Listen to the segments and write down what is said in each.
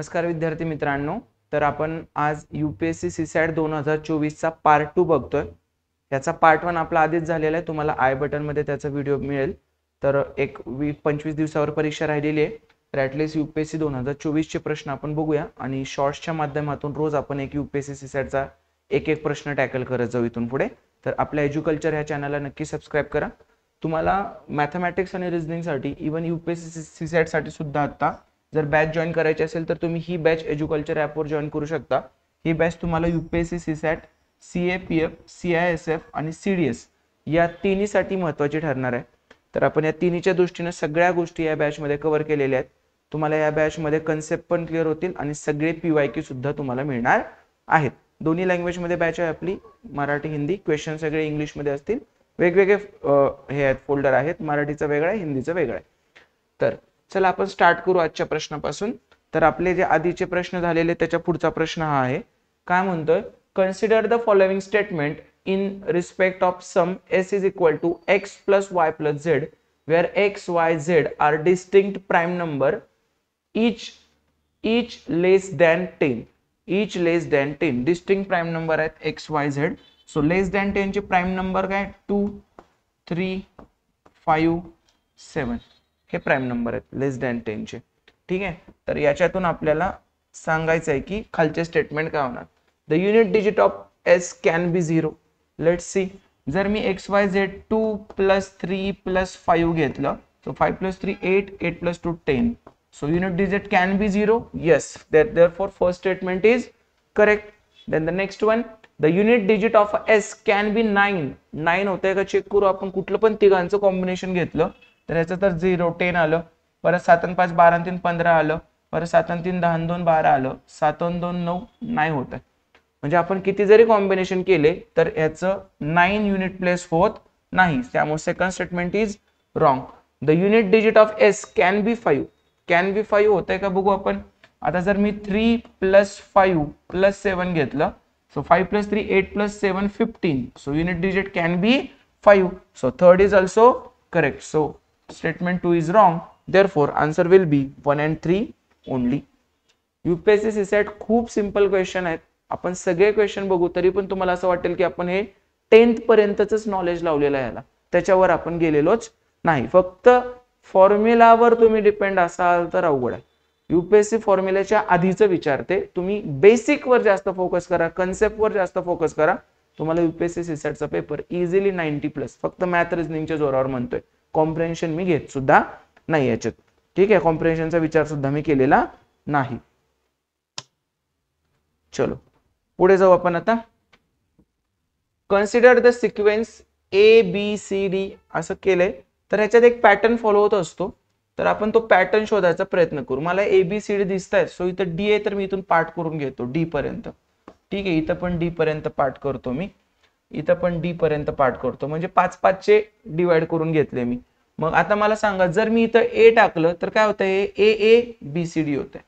नमस्कार विद्यार्थी मित्रांनो, तर आपण आज UPSC CSAT 2024 चा पार्ट 2 बघतोय। याचा पार्ट 1 आपला आधीच झालेला आहे, तुम्हाला आय बटन मध्ये त्याचा व्हिडिओ मिळेल। तर एक 25 दिवसावर परीक्षा राहिलेली आहे, तर ॲटलीस्ट UPSC 2024 चे प्रश्न आपण बघूया आणि शॉर्ट्सच्या माध्यमातून रोज आपण एक UPSC CSAT चा एक प्रश्न टॅकल करत जाऊ इथून पुढे। तर आपल्या एज्युकल्चर ह्या चॅनलला नक्की सबस्क्राइब करा। तुम्हाला मॅथमॅटिक्स आणि रिझनिंग साठी इवन UPSC CSAT साठी सुद्धा आता जर बॅच जॉइन करायची असेल तर तुम्ही ही बॅच एज्युकल्चर ॲपवर जॉइन करू शकता। ही बॅच तुम्हाला UPSC CSAT, CAPF, CISF आणि CDS या तिन्हीसाठी महत्त्वाची ठरणार आहे। तर आपण या तिन्हीच्या दृष्टीने सगळ्या गोष्टी या बॅच मध्ये कव्हर केलेल्या आहेत। तुम्हाला या बॅच मध्ये कन्सेप्ट पण क्लिअर होतील आणि सगळे PYQ सुद्धा तुम्हाला मिळणार आहेत। दोन्ही लँग्वेज मध्ये बॅच आहे आपली, मराठी हिंदी। क्वेश्चन सगळे इंग्लिश मध्ये असतील। वेगवेगळे हे आहेत, फोल्डर आहेत, मराठीचा वेगळा आहे, हिंदीचा वेगळा आहे। तर चला आपण स्टार्ट करू आजच्या प्रश्नापासून। तर आपले जे आधीचे प्रश्न झालेले त्याच्या पुढचा प्रश्न हा आहे, काय म्हणतोय, consider the following statement in respect of sum s is equal to x plus y plus z where x y z are distinct prime number each less than 10 each less than 10 distinct prime number आहेत x y z। So less than 10 चे prime number काय, 2 3 5 7 हे prime number आहेत लेस than 10 चे। ठीक आहे, तर याच्यातून आपल्याला सांगायचं आहे की खालचे स्टेटमेंट काय होणार। The unit digit of s can be 0। Let's see, जर मी xyz 2 प्लस 3 प्लस 5 घेतलं, so 5 plus 3 8, 8 plus 2 10, so unit digit can be 0। Yes, therefore first statement is correct. Then the next one, the unit digit of s can be 9। 9 होतंय का check करू आपण, कुठलं पण तिघांचं combination घेतलं तर याचं तर 0 10 आलं, परत 7 आणि 5 12 आणि 3 15 आलं, परत 7 आणि 3 10 आणि 2 12 आलं, 7 आणि 2 9 नाही होत आहे। म्हणजे आपण किती जरी कॉम्बिनेशन केले तर याचं 9 युनिट प्लेस होत नाही, त्यामुळे second statement is wrong. The unit digit of s can B 5। Can be 5 होतंय का बघू आपण। आता जर मी 3 प्लस 5 प्लस 7 घेतलं, so 5 plus 3 8 plus 7 15, so unit digit can B 5। So third is also correct. So statement 2 is wrong, therefore answer will be 1 and 3 only। UPSC CSAT खूप simple question आहेत, आपण सगळे क्वेश्चन बघू तरी पण तुम्हाला असं वाटेल की आपण हे 10th पर्यंतच नॉलेज लावलेलं आहे याला, त्याच्यावर आपण गेलेलोच नाही। फक्त फॉर्म्युलावर तुम्ही डिपेंड असाल तर अवघड आहे। UPSC फॉर्म्युल्याच्या आधीचं विचारते, तुम्ही बेसिक वर जास्त फोकस करा, कन्सेप्ट वर जास्त फोकस करा, तुम्हाला UPSC CSAT चा पेपर इझिली 90+। फक्त मॅथ रिझनिंगच्या जोरावर म्हणतोय, कॉम्प्रेन्शन मी घेत सुद्धा नाही याच्यात। ठीक आहे, कॉम्प्रेन्शनचा विचार सुद्धा मी केलेला नाही। चलो पुढे जाऊ आपण आता। कन्सिडर द सिक्वेन्स ABCD असं केलंय, तर याच्यात एक पॅटर्न फॉलो होत असतो, तर आपण तो पॅटर्न शोधायचा प्रयत्न करू। मला ABCD दिसतायत, सो इथं D आहे तर मी इथून पार्ट करून घेतो D पर्यंत। ठीक आहे, इथं पण D पर्यंत पार्ट करतो मी, इथं पण D पर्यंत पार्ट करतो, म्हणजे 5-5 चे डिवाइड करून घेतले मी। मग आता मला सांगा, जर मी इथं A टाकलं तर काय होतंय, AABCD होतंय,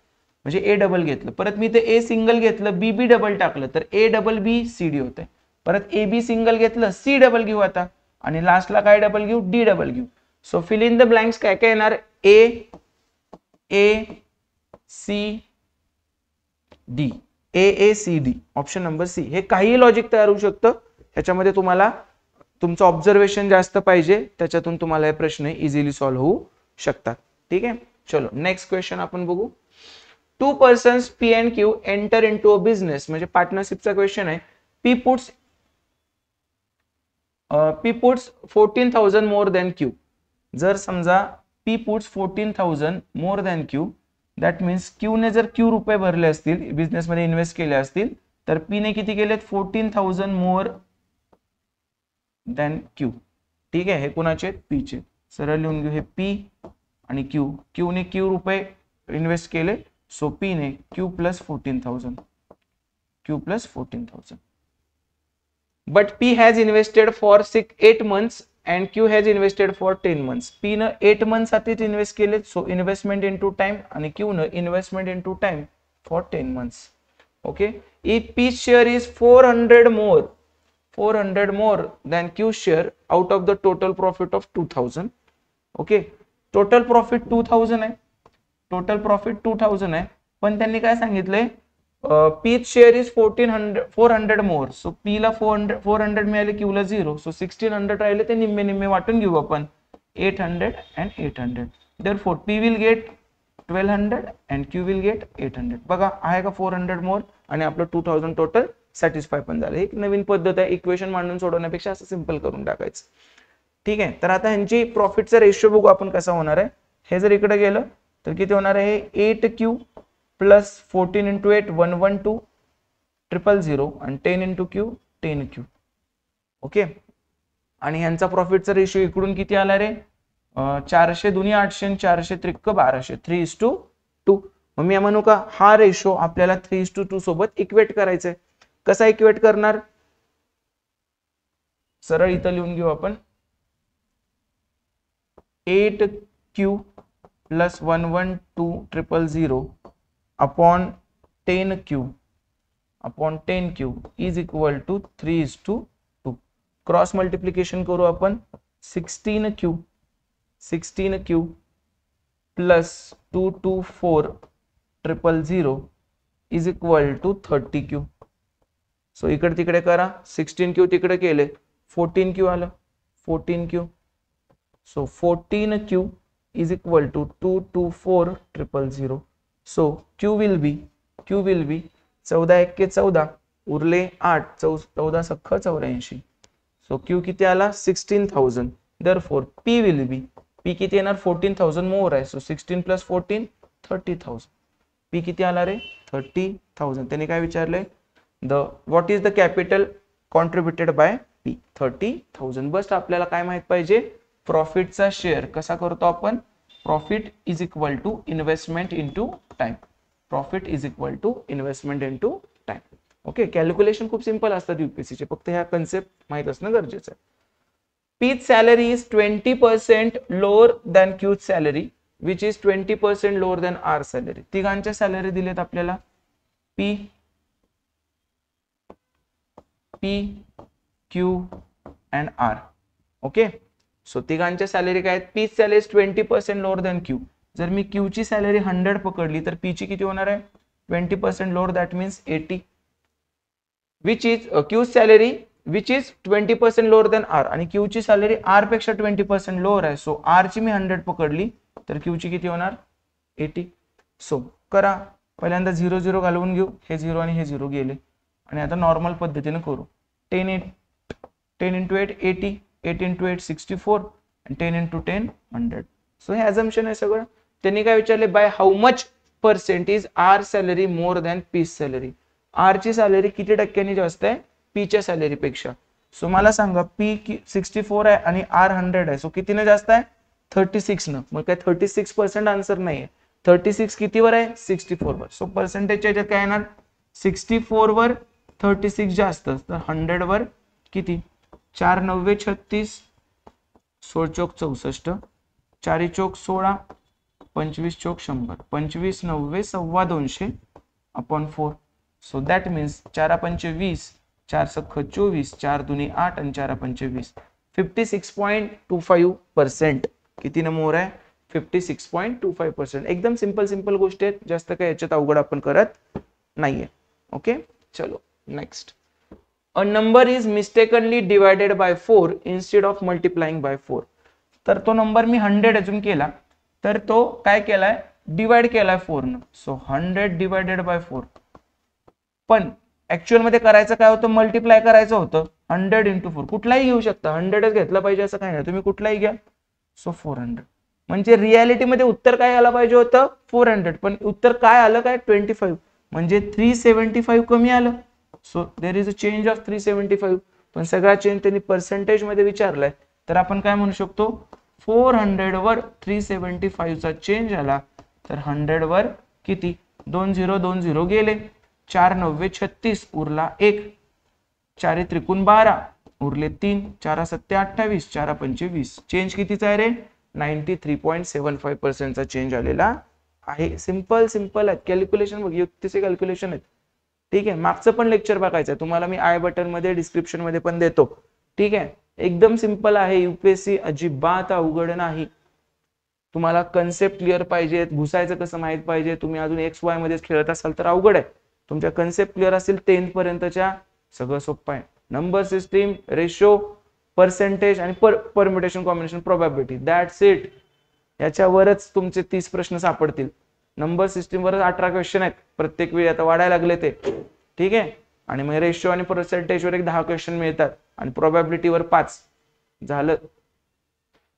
म्हणजे A डबल घेतलं, परत मी इथं A सिंगल घेतलं, BB डबल टाकलं तर A डबल BCD होतंय, परत AB सिंगल घेतलं, C डबल घेऊ आता, आणि लास्टला काय डबल घेऊ, D डबल घेऊ। So fill in the blanks काय काय येणार, AACD, AACD option number C। हे काही लॉजिक तयार होऊ शकतं, ह्याच्यामध्ये तुम्हाला तुमचं ऑब्झर्वेशन जास्त पाहिजे, त्याच्यातून तुम्हाला हे प्रश्न इझिली सॉल्व्ह होऊ शकतात। ठीक आहे, चलो नेक्स्ट क्वेश्चन आपण बघू। 2 persons P and Q enter into a business, म्हणजे पार्टनरशिपचा क्वेश्चन आहे। P puts 14,000 more than Q। जर समजा P puts 14,000 more than Q, that means Q ने जर Q रुपये भरले असतील, बिझनेस मध्ये इन्व्हेस्ट केले असतील, तर P ने किती केलेत, 14,000 मोर दॅन Q। ठीक आहे, हे कुणाचे, P चे। सरळ लिहून घेऊ, हे P आणि Q। Q ने Q रुपये इन्व्हेस्ट केले, सो P ने Q plus 14,000, Q plus 14,000। But P has invested for 8 months and Q has invested for 10 months। P ने 8 months साठीच इन्व्हेस्ट केले, सो इन्व्हेस्टमेंट इनटू टाइम, आणि Q ने investment into time for 10 months। Okay, if P share is 400 more than Q share out of the total profit of 2000। Okay, total profit 2000 आहे, total profit 2000 आहे, पण त्यांनी काय सांगितलंय, पीच share is 400 more, so P ला 400 मिळाले, क्यू ला 0, सो 1600 राहिले, ते निम्मे निम्मे वाटून घेऊ आपण, 800 and 800. Therefore P will get 1200 and Q will get 800. बघा आहे का 400 मोर आणि आपलं 2000 टोटल सॅटिस्फाय पण झालं. एक नवीन पद्धत आहे इक्वेशन मांडून सोडवण्यापेक्षा, असं सिंपल करून टाकायचं. ठीक आहे, तर आता ह्यांची प्रॉफिटचा रेशो बघू आपण कसा होणार आहे. हे जर इकडे गेलं तर किती होणार आहे, 8Q प्लस 14 into 8 112 000 आणि 10 into Q 10Q. ओके, आणि ह्यांचा प्रॉफिटचा रेशो इकडून किती आला रे, 400 दुनी 800 आणि 400 त्रिक 1200, 3:2. मग मी म्हणू का हा रेशो आपल्याला 3:2 सोबत इक्वेट करायचंय. कसा इक्वेट करणार, सरळ इथं लिहून घेऊ आपण, 8Q plus 112 000 upon 10Q is equal to 3:2. Cross multiplication करू आपण, 16Q plus 224 000 is equal to 30Q. So इकडे तिकडे करा, 16Q तिकडे केले, 14Q आलं, 14Q. So 14Q is equal to 224 000. So Q will be 14 एक्के 14 उरले 8, 14 सख्ख 84. So Q किती आला, 16,000. Therefore P will be, P किती येणार, 14,000 मोर आहे, सो 16 प्लस 14 30,000. P किती आला रे, 30,000. त्यांनी काय विचारलंय, what is the capital contributed by P, 30,000. बस आपल्याला काय माहित पाहिजे, प्रॉफिटचा शेअर कसा करतो आपण, profit is equal to investment into time, profit is equal to investment into time. Okay, calculation खूप सिंपल असतात UPSC चे, फक्त ह्या कन्सेप्ट माहित असणं गरजेचं आहे. P's salary is 20% lower than Q's salary, which is 20% lower than R salary. तिघांच्या सॅलरी दिलेत आपल्याला, P, Q and R. Okay, so तिघांच्या सॅलरी काय आहेत, P's salary is 20% lower than Q. जर मी Q ची सॅलरी 100 पकडली तर P ची किती होणार आहे, 20% lower, that means 80. Which is Q's salary which is 20% lower than R, आणि Q ची सॅलरी R पेक्षा 20% लोअर आहे, सो R ची मी 100 पकडली तर Q ची किती होणार, 80. सो करा, पहिल्यांदा 0 0 घालवून घेऊ, हे 0 आणि हे 0 गेले, आणि आता नॉर्मल पद्धतीने करू. 10 into 8 80, 8 into 8 64 and 10 into 10 100. So हे अझम्पशन आहे सगळं. त्यांनी काय विचारले, by how much percentage R salary more than P salary, R ची सॅलरी किती टक्क्यांनी जास्त आहे पी च्या सॅलरी पेक्षा. सो मला सांगा, पी 64 आहे आणि आर 100 आहे, सो कितीने जास्त आहे, 36 न. मग काय 36% आन्सर नाहीये, 36 कितीवर आहे, 64 वर. सो पर्सेंटेजच्या याच्यात काय येणार, 64 वर 36 जास्त, तर 100 वर किती, 4 9 36, 16 चौक 64, 4 चौक 16, 25 चौक 100, 25 9 सव्वा 200 अपॉन 4. सो दॅट मीन्स 4 5 20, 4 सख्ख 24, 4 दुनी 8 आणि 4 5 20, 56.25%. किती नंबर आहे, 56.25%. एकदम सिंपल गोष्टी आहेत, जास्त काही याच्यात अवघड आपण करत नाहीये. ओके, चलो next. A number is mistakenly divided by 4 instead of multiplying by 4. तर तो नंबर मी 100 अजून केला, तर तो काय केलाय, डिवाइड केलाय 4 न. So 100 divided by 4. पण ऍक्च्युअल मध्ये करायचं काय होतं, मल्टिप्लाय करायचं होतं 100 into 4. कुठलाही घेऊ शकता, 100च घेतला पाहिजे असं काय नाही, तुम्ही कुठलाही घ्या. सो 400, म्हणजे रियालिटी मध्ये उत्तर काय आलं पाहिजे होतं 400, पण उत्तर काय आलं, काय 25, म्हणजे 375 कमी आलं. So there is a change of 375, पण सगळा चेंज त्यांनी पर्सेंटेज मध्ये विचारलाय, तर आपण काय म्हणू शकतो, 400 वर 375 चा चेंज आला, तर 100 वर किती, 2020 गेले, 4 9 36 उरला 1, 4 त्रिकोण 12 उरले 3, 4 7 28, 4 5 20. चेंज कितीचा आहे रे, 93.75% चा चेंज आलेला आहे. सिंपल आहे कॅल्क्युलेशन, बघ युक्तीचे कॅल्क्युलेशन आहेत. ठीक आहे, मागचं पण लेक्चर बघायचं आहे तुम्हाला, मी आय बटन मध्ये डिस्क्रिप्शन मध्ये पण देतो. ठीक आहे, एकदम सिंपल आहे, UPSC अजिबात अवघड नाही. तुम्हाला कन्सेप्ट क्लिअर पाहिजेत, घुसायचं कसं माहित पाहिजे, तुम्ही अजून एक्स वाय मध्येच खेळत असाल तर अवघड आहे. तुमच्या कन्सेप्ट क्लिअर असेल 10th पर्यंतच्या सगळं सोपं आहे. नंबर सिस्टीम, रेशो, पर्सेंटेज आणि permutation, combination, probability, that's it. याच्यावरच तुमचे 30 प्रश्न सापडतील. नंबर सिस्टीमवरच 18 क्वेश्चन आहेत प्रत्येक वेळी, आता वाढायला लागले ते. ठीक आहे. आणि मग रेशो आणि पर्सेंटेजवर एक 10 क्वेश्चन मिळतात आणि प्रोबॅबिलिटीवर 5 झालं.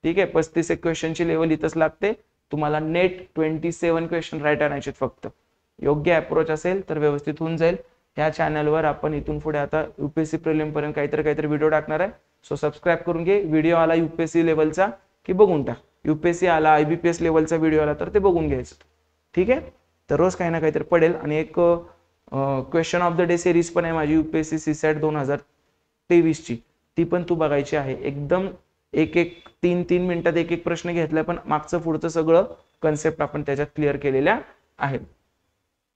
ठीक आहे. 35 एक क्वेश्चनची लेवल इथंच लागते. तुम्हाला नेट 27 क्वेश्चन राईट आणायचे फक्त. योग्य अप्रोच असेल तर व्यवस्थित होऊन जाईल. या चॅनलवर आपण इथून पुढे आता यूपीएससी प्रिलिम पर्यंत काहीतरी व्हिडिओ टाकणार आहे. सो सबस्क्राईब करून घे. व्हिडिओ आला यूपीएससी लेवलचा की बघून टाक. यूपीएससी आला, आयबीपीएस लेवलचा व्हिडिओ आला तर ते बघून घ्यायचं. ठीक आहे. तर रोज काही ना काहीतरी पडेल. आणि एक question of the day series पण आहे माझी यूपीएससी सीसॅट 2023 ची, ती पण तू बघायची आहे. एकदम एक 3 मिनिटात एक प्रश्न घेतलाय, पण मागचं पुढचं सगळं कन्सेप्ट आपण त्याच्यात क्लिअर केलेल्या आहेत.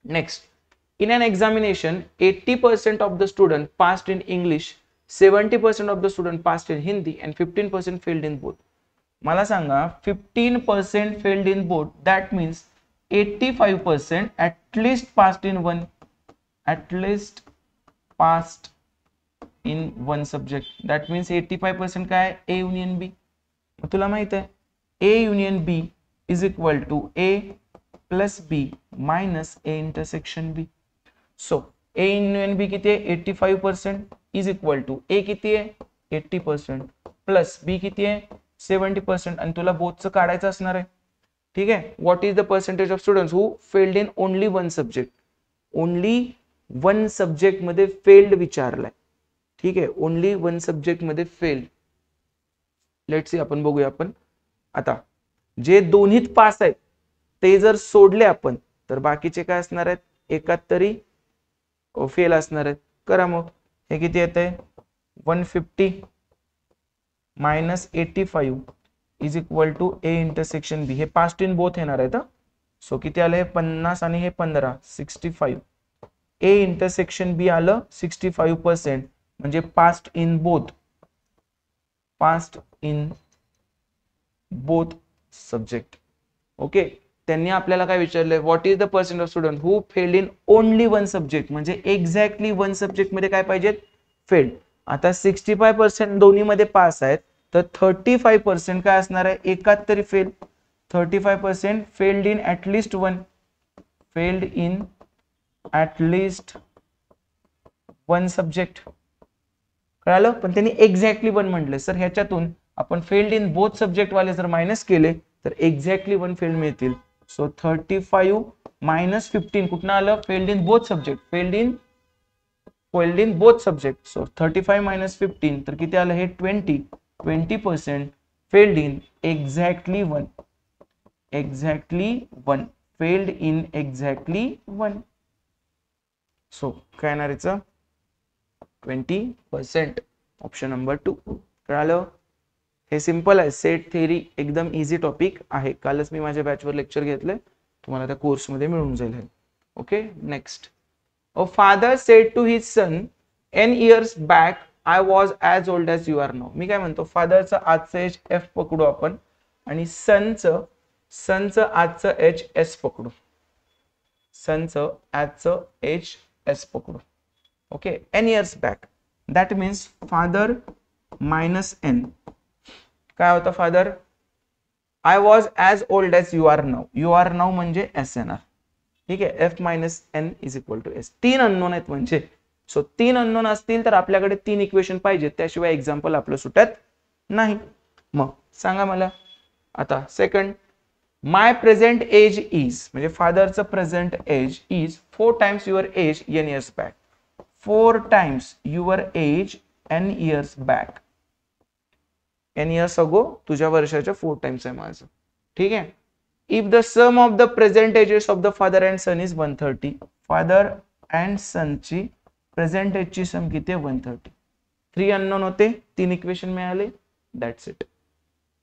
Next, in an examination 80% of the student passed in English, 70% of the student passed in Hindi and 15% failed in both. मला सांगा 15% failed in both, that means 85% at least passed in one, at least passed in one subject. That means 85% काय A union B. तुला माहित आहे A union B is equal to A plus B minus A intersection B. So A union B किती आहे 85% is equal to A किती आहे 80% plus B किती आहे 70%. आणि तुला बोथचं काढायचं असणार आहे. ठीक आहे. What is the percentage of students who failed in only one subject. Only one subject मध्ये फेल्ड विचारलाय. ठीक आहे. ओनली वन सब्जेक्ट मध्ये फेल्ड. लेट्स सी, आपण बघूया. आपण आता जे दोन्हीत पास आहेत ते जर सोडले आपण तर बाकीचे काय असणार आहेत, एकात तरी फेल असणार आहेत. करा मग. हे किती येत आहे 150 minus 85 is equal to A intersection B. हे पास्ट इन बोथ येणार आहेत. सो किती आलं हे 50 आणि हे 15 65. A इंटरसेक्शन B आलं 65%, म्हणजे passed in both, passed in both subject. Okay. त्यांनी आपल्याला काय विचारलंय, what is the percent of student who failed in only one subject, म्हणजे एक्झॅक्टली वन सब्जेक्ट मध्ये काय पाहिजेत फेल्ड. आता 65% दोन्ही मध्ये पास आहेत, तर 35% काय असणार आहे एकात तरी fail. 35% failed in at least one, failed in at least one subject. कळालं. पण त्यांनी एक्झॅक्टली वन म्हटलं. सर ह्याच्यातून आपण फेल्ड इन बोथ सब्जेक्ट वाले जर मायनस केले तर एक्झॅक्टली वन फेल्ड मिळतील. सो 35 मायनस 15 कुठनं आलं, failed in both subject, failed in both subject. So 35 minus 15 तर किती आलं हे 20% failed in exactly one, exactly one, failed in exactly one. So काय येणार याचं 20%. Option number 2. कळालं. हे सिंपल आहे. सेट थेअरी एकदम इझी टॉपिक आहे. कालच मी माझ्या बॅचवर लेक्चर घेतले, तुम्हाला त्या कोर्समध्ये मिळून जाईल. Okay. Next, a father said to his son n years back I was as old as you are now. मी काय म्हणतो, फादरचं आजचं एज F पकडू आपण आणि सनचं आजचं एज S पकडू. सनचं आजचं एज S पकडू. Okay. n years back, that means father minus n. काय होतं father, I was as old as you are now. You are now म्हणजे एस येणार. ठीक आहे. F minus N is equal to S. 3 unknown आहेत म्हणजे. So 3 unknown असतील तर आपल्याकडे 3 इक्वेशन पाहिजेत, त्याशिवाय एक्झाम्पल आपलं सुटत नाही. मग सांगा मला आता second, my present age is, म्हणजे फादरचं present age is 4 times your age n years back. 4 times your age n years back. n years ago तुझ्या वर्षाच्या 4 times आहे माझं. ठीक आहे. If the sum of the present ages of the father and son is 130. Father and सनची present एजची sum किती आहे 130. 3 अननोन होते, 3 इक्वेशन मिळाले. That's it.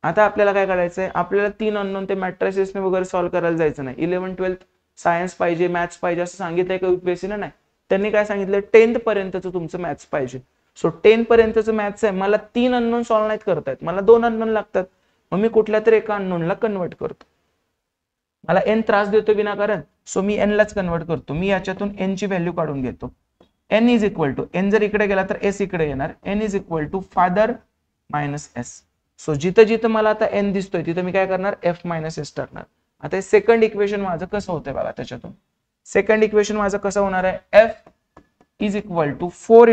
आता आपल्याला काय करायचंय, आपल्याला 3 अननोन ते मॅट्रिसेसने वगैरे सॉल्व्ह करायला जायचं नाही. 11th-12th सायन्स पाहिजे, मॅथ्स पाहिजे असं सांगितलंय का यूपीएससीने? नाही. त्यांनी काय सांगितलं, 10th पर्यंतचं तुमचं मॅथ्स पाहिजे. सो 10 पर्यंतचं मॅथ्स आहे, मला 3 अननोन सॉल्व्ह नाहीत करतायत, मला 2 अननोन लागतात. मग मी कुठल्या तरी एका अननोनला कन्वर्ट करतो. मला n त्रास देतो विनाकारण, सो मी n लाच कन्वर्ट करतो. मी याच्यातून n ची व्हॅल्यू काढून घेतो. n is equal to, n जर इकडे गेला तर s इकडे येणार, n is equal to father minus s. So जिथं जिथं मला आता n दिसतोय तिथं मी काय करणार, f मायनस s टाकणार. आता हे सेकंड इक्वेशन माझं कसं होतंय बघा. त्याच्यातून सेकंड इक्वेशन माझं कसं होणार आहे, f is equal to 4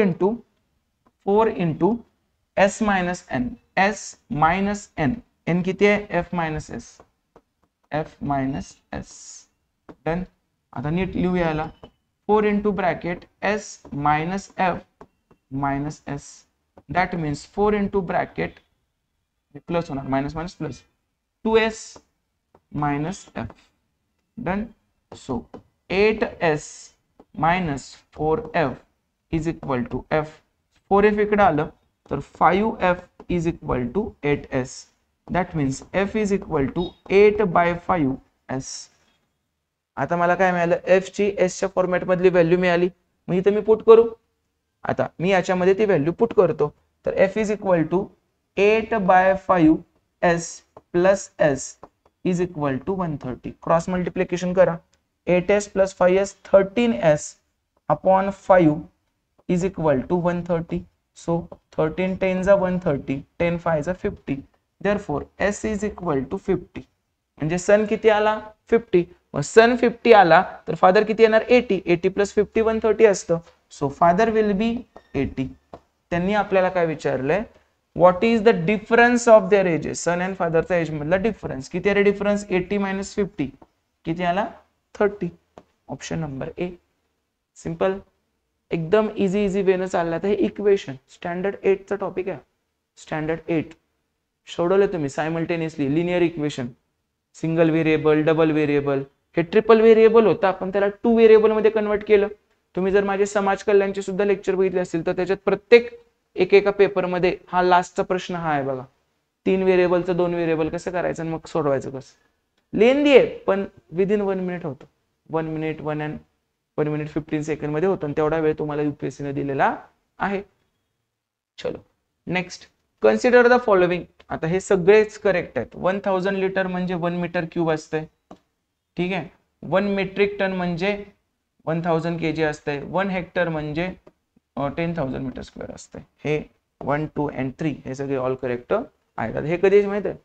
into s minus n, s minus n, n किती आहे, f minus s, f minus s. Done. आता नीट लिहू यायला, 4 into bracket s minus f minus s, that means 4 into bracket plus होणार, minus minus plus, 2s minus f. Done. So 8s minus 4f is equal to f, 4f इकडे आलं तर 5f is equal to 8s. That means f is equal to 8/5s. आता मला काय मिळालं, f ची s च्या फॉर्मॅट मधली व्हॅल्यू मिळाली. मग इथे मी पुट करू. आता मी याच्यामध्ये ती व्हॅल्यू पुट करतो. तर f is equal to 8/5s plus s is equal to 130. Cross multiplication करा. 8s plus 5s 13s upon 5 is equal to 130. So 13 10 130, 10 5 50. Therefore s is equal to 50. म्हणजे सन किती आला, 50. मग सन 50 आला तर फादर किती येणार, 80. 80 प्लस 50 130 असतं. So father will be 80. त्यांनी आपल्याला काय विचारलंय, what is the difference of their ages. Son and फादरचा एज मधला डिफरन्स किती आहे, डिफरन्स 80 मायनस 50 किती आला, 30. Option number A. सिंपल, एकदम इझी वेनं चालला. तर हे इक्वेशन स्टँडर्ड 8चा टॉपिक आहे. स्टँडर्ड 8 सोडवले तुम्ही simultaneously. Linear equation, single variable, double variable, हे ट्रिपल व्हेरिएबल होतं, आपण त्याला 2 व्हेरिएबल मध्ये कन्वर्ट केलं. तुम्ही जर माझे समाज कल्याणचे सुद्धा लेक्चर बघितले असतील तर त्याच्यात प्रत्येक एकेका पेपरमध्ये हा लास्टचा प्रश्न हा आहे बघा, 3 व्हेरिएबलचं 2 व्हेरिएबल कसं करायचं आणि मग सोडवायचं कसं. लेंदी आहे पण विदिन 1 मिनिट होतं. 1 मिनिट 1 मिनिट 15 सेकंड मध्ये होतं. तेवढा वेळ तुम्हाला युपीएससीने दिलेला आहे. चलो नेक्स्ट, कन्सिडर द फॉलोइंग. आता हे सगळेच करेक्ट आहेत. 1000 लिटर म्हणजे 1 मीटर क्यूब असते. ठीक आहे. 1 मेट्रिक टन म्हणजे 1000 kg असते. 1 हेक्टर म्हणजे 10,000 मीटर स्क्वेअर असते. हे 1 2 and 3 हे सगळे ऑल करेक्ट आहेत. हे कधी माहिती आहे,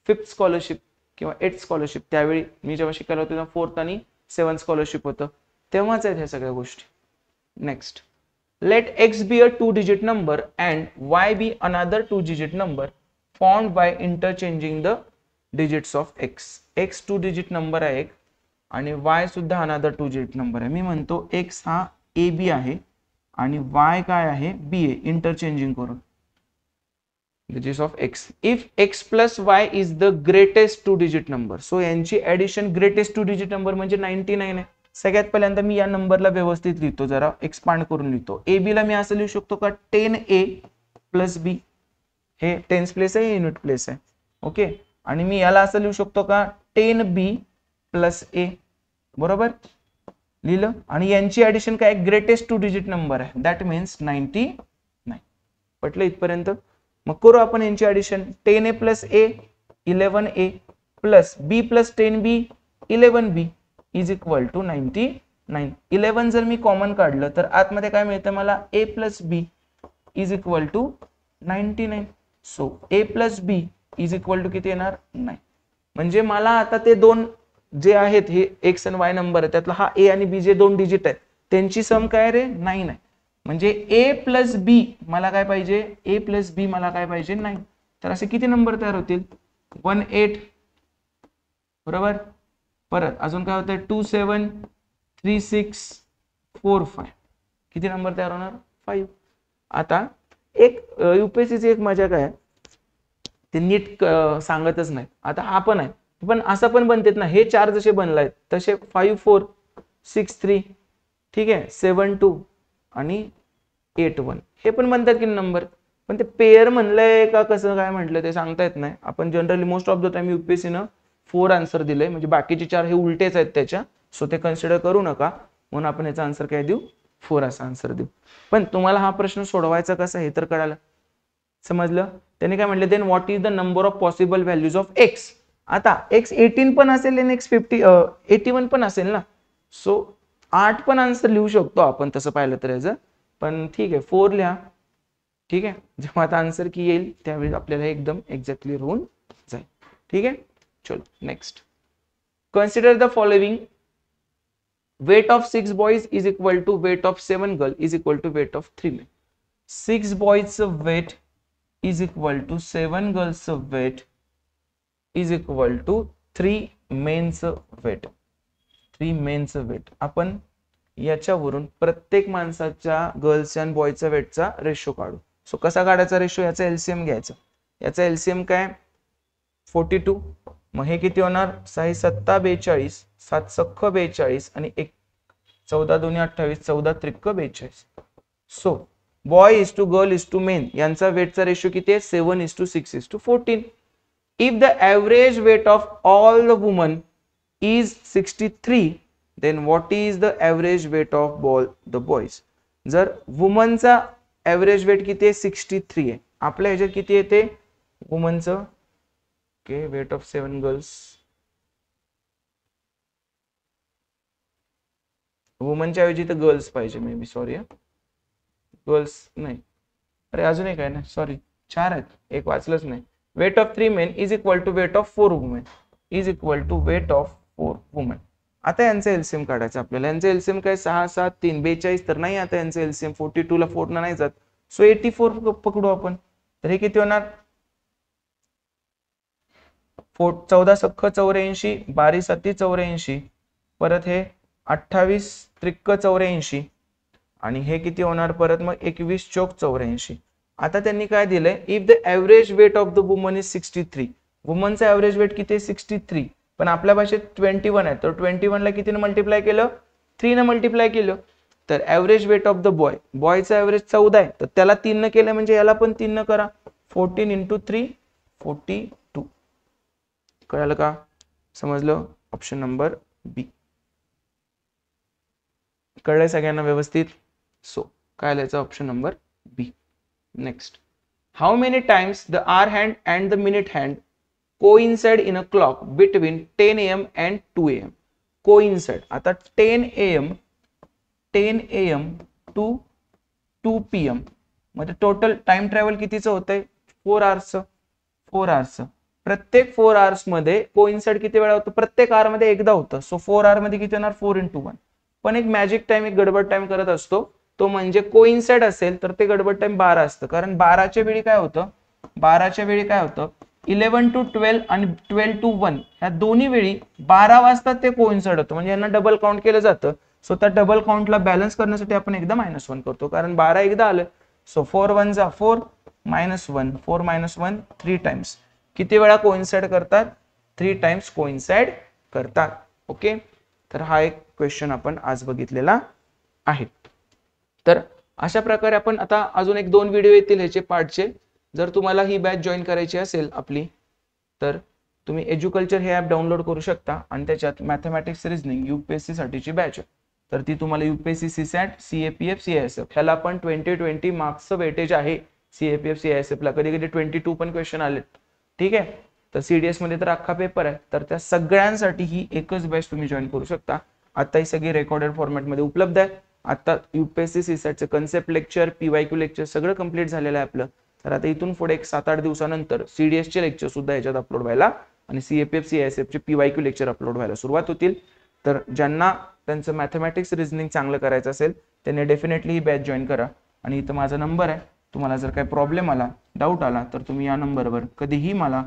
5th स्कॉलरशिप किंवा 8th स्कॉलरशिप, त्यावेळी मी जेव्हा शिकायला होतो तेव्हा 4th आणि 7th स्कॉलरशिप होतं, तेव्हाच आहेत ह्या सगळ्या गोष्टी. Next, let x be a 2-digit number and y be another 2-digit number formed by interchanging the digits of x. x 2-digit number आहे एक आणि y सुद्धा another 2-digit number आहे. मी म्हणतो x हा ab आहे आणि y काय आहे, b आहे. इंटरचेंजिंग करून digits of x. If x plus y is the greatest 2-digit number, so यांची ऍडिशन greatest 2-digit number म्हणजे 99 आहे. सगळ्यात पहिल्यांदा मी या नंबरला व्यवस्थित लिहितो, जरा एक्सपांड करून लिहितो. ए बी ला मी असं लिहू शकतो का, 10a प्लस बी. हे टेन्स प्लेस आहे, युनिट प्लेस आहे. ओके. आणि मी याला असं लिहू शकतो का, 10b प्लस ए. बरोबर लिहिलं. आणि यांची ऍडिशन काय, ग्रेटेस्ट 2-digit नंबर आहे, दॅट मीन्स 99. पटलं इथपर्यंत. मग करू आपण यांची addition. 10a plus a 11a plus b plus 10b 11b is equal to 99. 11 जर मी कॉमन काढलं तर आतमध्ये काय मिळतं मला, a plus b is equal to 99. So a plus b is equal to किती येणार, 9. म्हणजे मला आता ते दोन जे आहेत हे एक्स आणि वाय नंबर आहे, त्यातला हा a आणि b जे 2 डिजिट आहेत त्यांची सम काय रे, 9 आहे. म्हणजे a प्लस बी मला काय पाहिजे, a प्लस बी मला काय पाहिजे, 9. तर असे किती नंबर तयार होतील, 18. बरोबर. परत अजून काय होतं, 2 7 3 6 4 5. किती नंबर तयार होणार, 5. आता एक युपीएससीची एक मजा काय, ते नीट सांगतच नाही. आता हा पण आहे, पण असं पण बनतेत ना, हे 4 जसे बनलायत तसे 5 4 6 3, ठीक आहे, 7 2 आणि 8 1 हे पण बनतात की नंबर. पण ते पेअर म्हणलंय का कसं काय म्हटलं ते सांगता येत नाही. आपण generally most of the time UPSC न 4 आन्सर दिले, म्हणजे बाकीचे 4 हे उलटेच आहेत त्याच्या, सो ते कन्सिडर करू नका. म्हणून आपण याचा आन्सर काय देऊ, 4 असा आन्सर देऊ. पण तुम्हाला हा प्रश्न सोडवायचा कसा हे तर कळालं, समजलं. त्यांनी काय म्हटले, then what is the number of possible values of x. आता एक्स 18 पण असेल आणि एक्स 81 पण असेल ना, सो 8 पण आन्सर लिहू शकतो आपण तसं पाहिलं तर याचं, पण ठीक आहे 4 लिहा. ठीक आहे, जेव्हा आता आन्सर की येईल त्यावेळी आपल्याला एकदम एक्झॅक्टली होऊन जाईल. ठीक आहे, चलो next. Consider the following. weight of 6 boys is equal to weight of 7 girl is equal to weight of 3 men. 6 boys weight is equal to 7 girls weight is equal to 3 men's weight. 3 men's weight. आपण याच्यावरून प्रत्येक माणसाच्या girls आणि बॉयचा वेटचा ratio काढू. So कसा काढायचा ratio, याचा LCM घ्यायचा. याचा एलसीएम काय 42. मग हे किती होणार, 6 7 42, 7 सख्ख 42 आणि 1 14 2 28, 14 त्रिक 42. So boy is to girl is to men यांचा वेटचा रेशो किती आहे, 7:6:14. If the average weight of all the woman is 63, then what is the average weight of all the boys. जर वुमनचा एव्हरेज वेट किती आहे 63 आहे, आपल्या ह्याच्यात किती येते वुमनचं, ओके वेट ऑफ 7 गर्ल्स, वुमनच्या ऐवजी तर गर्ल्स पाहिजे मे बी, सॉरी गर्ल्स नाही, अरे अजून एक आहे ना, सॉरी 4 आहेत, एक वाचलंच नाही. Weight of 3 men is equal to weight of 4 women is equal to weight of 4 women. आता यांचं एलसीएम काढायचं आपल्याला. यांचं एलसीएम काय 6 7 3 42 तर नाही, आता यांचं एलसीएम 42 ला 4 नाही जात, सो 84 पकडू आपण. तर हे किती होणार 14 सख्ख 84, 12 7 84, परत हे 28 त्रिक 84 आणि हे किती होणार परत मग 21 चौक 84. आता त्यांनी काय दिलंय, if the average weight of the woman is 63, वुमनचा एव्हरेज वेट किती आहे 63, पण आपल्या भाषेत 21 आहे, तर 21 ला कितीने मल्टिप्लाय केलं 3 ने मल्टिप्लाय केलं, तर average weight of the boy, बॉयचा एव्हरेज 14 आहे, तर त्याला 3 ने केलं म्हणजे याला पण 3 ने करा, 14 × 3 42. कळलं का, समजलं, ऑप्शन नंबर बी. कळलंय सगळ्यांना व्यवस्थित. सो काय लिहायचं option number B. Next, how many times the hour hand and the minute hand coincide in a clock between 10 AM and 2 AM. Coincide, आता 10 AM टू 2 PM म्हणजे टोटल टाइम ट्रॅव्हल कितीचं होतंय 4 hours. 4 hours. प्रत्येक 4 hours मध्ये coincide किती वेळा होतं, प्रत्येक आवर मध्ये एकदा होतं, सो 4 hour मध्ये किती होणार 4 × 1. पण एक मॅजिक टाइम, एक गडबड टाइम करत असतो, तो म्हणजे कोइन्साइड असेल तर ते गडबड टाइम 12 असतं, कारण 12च्या वेळी काय होतं 11 to 12 आणि 12 to 1 ह्या दोन्ही वेळी 12 वाजता ते कोइन्साइड होतं, म्हणजे यांना डबल काउंट केलं जातं. सो त्या डबल काउंटला बॅलन्स करण्यासाठी आपण एकदा -1 करतो, कारण 12 एकदा आलं, सो 4 1 जा 4 -1 4 -1 3 टाइम्स. किती वेळा कोइन्साइड करतात 3 टाइम्स कोइन्साइड करतात. ओके, तर हा एक क्वेश्चन आपण आज बघितलेला आहे. तर अशा प्रकारे आपण आता अजून 1-2 व्हिडिओ येतील ह्याचे पार्टचे. जर तुम्हाला ही बॅच जॉईन करायची असेल आपली, तर तुम्ही एज्युकल्चर हे ॲप डाउनलोड करू शकता आणि त्याच्यात मॅथमॅटिक्स रिझनिंग UPSC साठीची बॅच आहे. तर ती तुम्हाला UPSC CSAT CAPF CISF ह्याला पण 20 मार्क्सचं वेटेज आहे. CAPF CISF ला कधी कधी 22 पण क्वेश्चन आलेत. ठीक आहे, तर CDS मध्ये तर अख्खा पेपर आहे. तर त्या सगळ्यांसाठी ही एकच बॅच तुम्ही जॉईन करू शकता. आता ही सगळी रेकॉर्डेड फॉर्मॅटमध्ये उपलब्ध आहे. आता UPSC CSATचे कन्सेप्ट लेक्चर PYQ लेक्चर सगळं कंप्लीट झालेलं आहे आपलं. तर आता इथून पुढे एक 7-8 दिवसानंतर CDS चे लेक्चर सुद्धा याच्यात अपलोड व्हायला आणि CAPF CISF चे PYQ लेक्चर अपलोड व्हायला सुरुवात होतील. तर ज्यांना त्यांचं मॅथमॅटिक्स रिझनिंग चांगलं करायचं असेल त्यांनी डेफिनेटली ही बॅच जॉईन करा. आणि इथं माझा नंबर आहे, तुम्हाला जर काही प्रॉब्लेम आला, डाऊट आला, तर तुम्ही या नंबरवर कधीही मला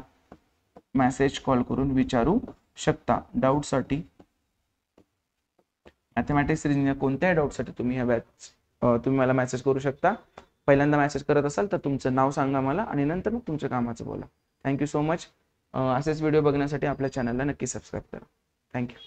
मेसेज कॉल करून विचारू शकता. डाऊटसाठी मॅथमॅटिक्स रिझनिंग कोणत्याही डाऊटसाठी तुम्ही ह्या बॅच तुम्ही मला मेसेज करू शकता. पहिल्यांदा मेसेज करत असाल तर तुमचं नाव सांगा मला आणि नंतर मग तुमच्या कामाचं बोला. Thank you so much. असेच व्हिडिओ बघण्यासाठी आपल्या चॅनलला नक्की सबस्क्राईब करा. थँक्यू.